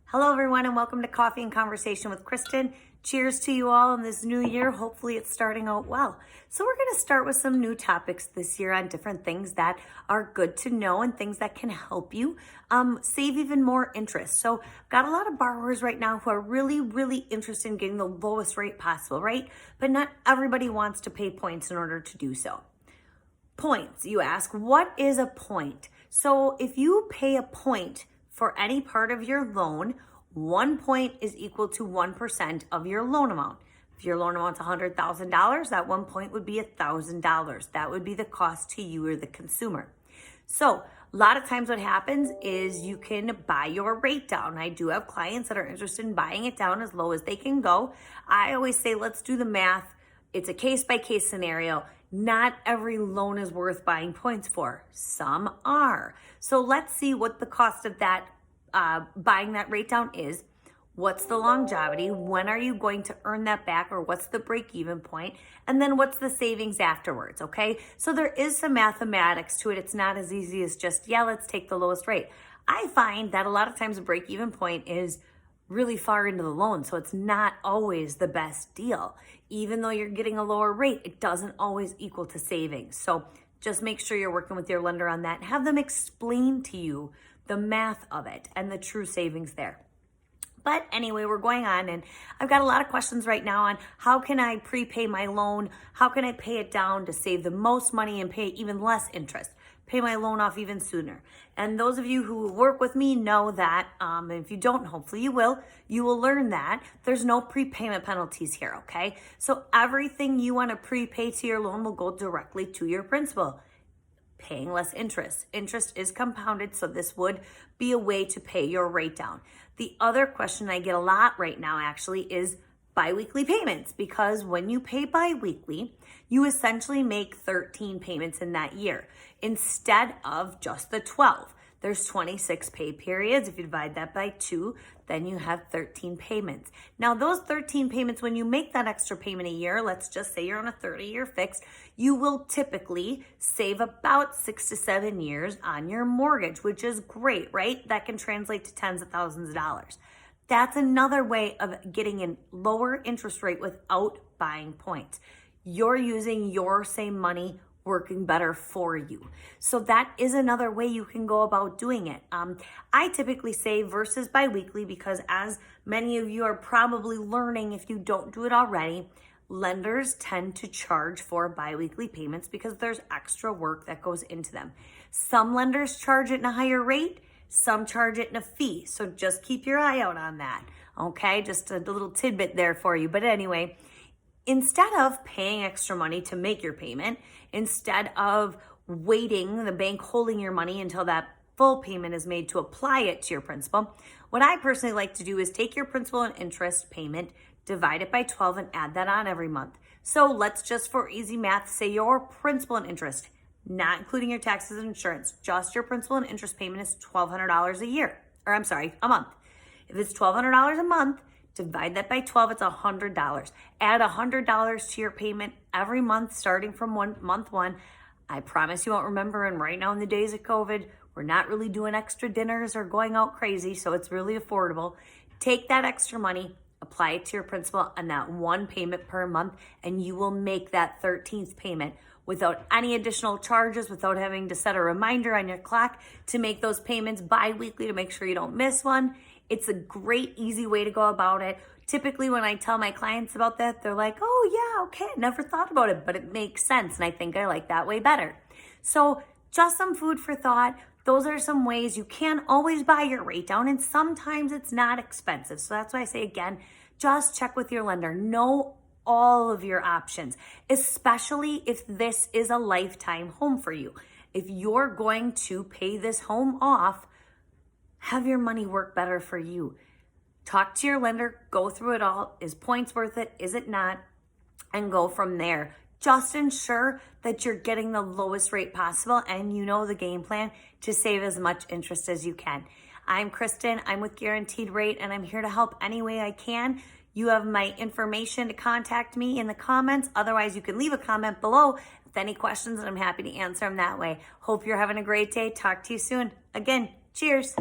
Hello, everyone, and welcome to Coffee and Conversation with Kristen. Cheers to you all in this new year. Hopefully it's starting out well. So we're going to start with some new topics this year on different things that are good to know and things that can help you save even more interest. So I've got a lot of borrowers right now who are really interested in getting the lowest rate possible, right? But not everybody wants to pay points in order to do so. Points, you ask, what is a point? So if you pay a point for any part of your loan, 1 point is equal to 1% of your loan amount. If your loan amount's $100,000, that 1 point would be $1,000. That would be the cost to you or the consumer. So a lot of times what happens is you can buy your rate down. I do have clients that are interested in buying it down as low as they can go. I always say, let's do the math. It's a case-by-case scenario. Not every loan is worth buying points for. Some are. So let's see what the cost of that buying that rate down is. What's the longevity? When are you going to earn that back, or what's the break-even point? And then what's the savings afterwards, okay? So there is some mathematics to it. It's not as easy as just, let's take the lowest rate. I find that a lot of times a break-even point is really far into the loan, so it's not always the best deal. Even though you're getting a lower rate, it doesn't always equal to savings. So just make sure you're working with your lender on that. Have them explain to you the math of it and the true savings there. But anyway, we're going on, and I've got a lot of questions right now on how can I prepay my loan? How can I pay it down to save the most money and pay even less interest? Pay my loan off even sooner. And those of you who work with me know that, and if you don't, hopefully you will learn that there's no prepayment penalties here, okay? So everything you want to prepay to your loan will go directly to your principal. Paying less interest. Interest is compounded, so this would be a way to pay your rate down. The other question I get a lot right now actually is biweekly payments, because when you pay biweekly, you essentially make 13 payments in that year instead of just the 12. There's 26 pay periods. If you divide that by 2, then you have 13 payments. Now, those 13 payments, when you make that extra payment a year, let's just say you're on a 30-year fix, you will typically save about 6 to 7 years on your mortgage, which is great, right? That can translate to tens of thousands of dollars. That's another way of getting a lower interest rate without buying points. You're using your same money working better for you. So that is another way you can go about doing it. I typically say versus biweekly because, as many of you are probably learning if you don't do it already, lenders tend to charge for biweekly payments because there's extra work that goes into them. Some lenders charge it in a higher rate, some charge it in a fee. So just keep your eye out on that, okay? Just a little tidbit there for you. But anyway, instead of paying extra money to make your payment, instead of waiting, the bank holding your money until that full payment is made to apply it to your principal, what I personally like to do is take your principal and interest payment, divide it by 12, and add that on every month. So let's just, for easy math, say your principal and interest, not including your taxes and insurance, just your principal and interest payment is $1,200 a month. If it's $1,200 a month, divide that by 12, it's $100. Add $100 to your payment every month starting from month one. I promise you won't remember, and right now in the days of COVID, we're not really doing extra dinners or going out crazy, so it's really affordable. Take that extra money, apply it to your principal on that one payment per month, and you will make that 13th payment without any additional charges, without having to set a reminder on your clock to make those payments bi-weekly to make sure you don't miss one. It's a great, easy way to go about it. Typically, when I tell my clients about that, they're like, oh yeah, okay, never thought about it, but it makes sense, and I think I like that way better. So just some food for thought. Those are some ways you can always buy your rate down, and sometimes it's not expensive. So that's why I say, again, just check with your lender. Know all of your options, especially if this is a lifetime home for you. If you're going to pay this home off, have your money work better for you. Talk to your lender, go through it all. Is points worth it? Is it not? And go from there. Just ensure that you're getting the lowest rate possible, and you know the game plan to save as much interest as you can. I'm Kristen. I'm with Guaranteed Rate, and I'm here to help any way I can. You have my information to contact me in the comments. Otherwise, you can leave a comment below with any questions, and I'm happy to answer them that way. Hope you're having a great day. Talk to you soon. Again, cheers.